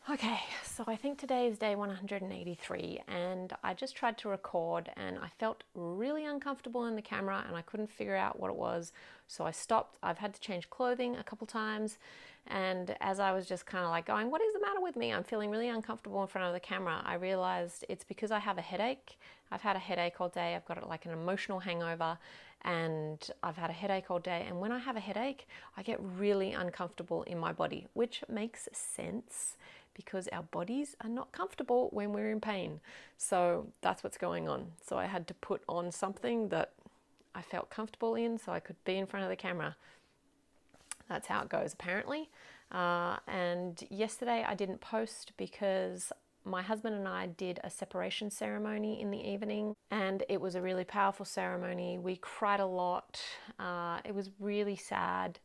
Okay, so I think today is day 183 and I just tried to record and I felt really uncomfortable in the camera and I couldn't figure out what it was. So I stopped. I've had to change clothing a couple times, and as I was just kind of like going, what is the matter with me? I'm feeling really uncomfortable in front of the camera. I realized it's because I have a headache. I've had a headache all day. I've got like an emotional hangover and I've had a headache all day. And when I have a headache, I get really uncomfortable in my body, which makes sense because our bodies are not comfortable when we're in pain. So that's what's going on. So I had to put on something that I felt comfortable in so I could be in front of the camera. That's how it goes, apparently. And yesterday I didn't post because my husband and I did a separation ceremony in the evening, and it was a really powerful ceremony. We cried a lot. It was really sad.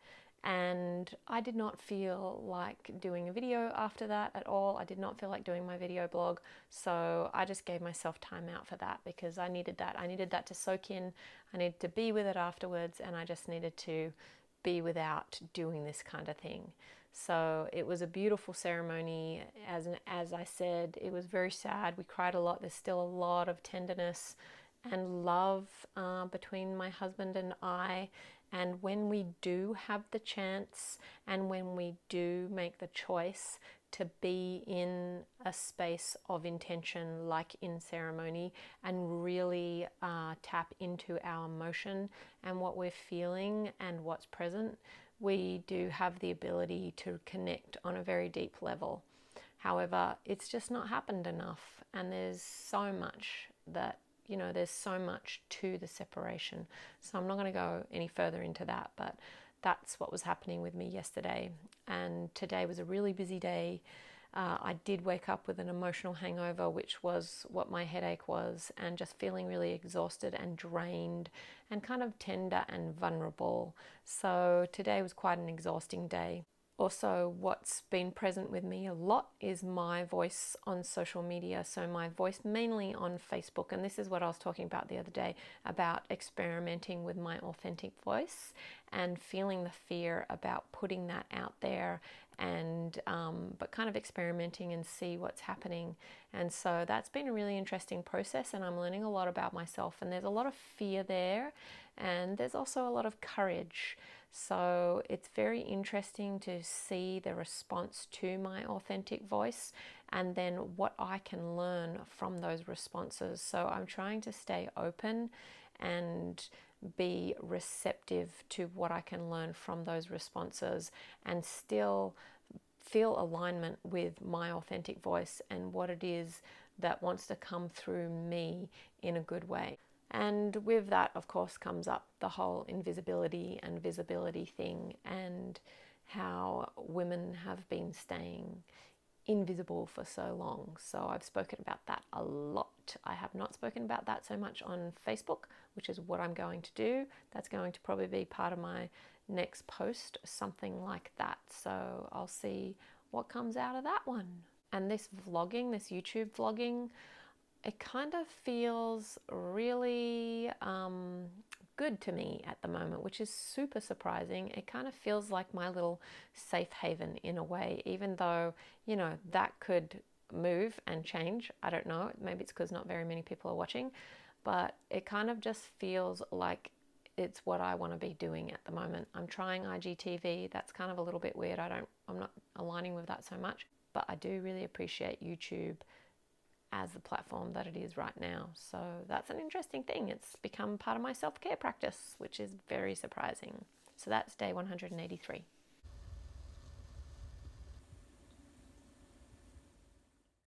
And I did not feel like doing a video after that at all. I did not feel like doing my video blog. So I just gave myself time out for that because I needed that. I needed that to soak in. I needed to be with it afterwards, and I just needed to be without doing this kind of thing. So it was a beautiful ceremony. As I said, it was very sad. We cried a lot. There's still a lot of tenderness and love between my husband and I. And when we do have the chance and when we do make the choice to be in a space of intention like in ceremony and really tap into our emotion and what we're feeling and what's present, we do have the ability to connect on a very deep level. However, it's just not happened enough, and there's so much there's so much to the separation. So I'm not going to go any further into that, but that's what was happening with me yesterday. And today was a really busy day. I did wake up with an emotional hangover, which was what my headache was, and just feeling really exhausted and drained and kind of tender and vulnerable. So today was quite an exhausting day. Also, what's been present with me a lot is my voice on social media. So my voice mainly on Facebook. And this is what I was talking about the other day, about experimenting with my authentic voice and feeling the fear about putting that out there, and but kind of experimenting and see what's happening. And so that's been a really interesting process, and I'm learning a lot about myself. And there's a lot of fear there, and there's also a lot of courage. So it's very interesting to see the response to my authentic voice and then what I can learn from those responses. So I'm trying to stay open and be receptive to what I can learn from those responses and still feel alignment with my authentic voice and what it is that wants to come through me in a good way. And with that, of course, comes up the whole invisibility and visibility thing, and how women have been staying invisible for so long. So I've spoken about that a lot. I have not spoken about that so much on Facebook, which is what I'm going to do. That's going to probably be part of my next post, something like that. So I'll see what comes out of that one. And this vlogging, this YouTube vlogging, it kind of feels really good to me at the moment, which is super surprising. It kind of feels like my little safe haven in a way, even though, that could move and change. I don't know. Maybe it's because not very many people are watching, but it kind of just feels like it's what I want to be doing at the moment. I'm trying IGTV. That's kind of a little bit weird. I'm not aligning with that so much, but I do really appreciate YouTube as the platform that it is right now. So that's an interesting thing. It's become part of my self-care practice, which is very surprising. So that's day 183.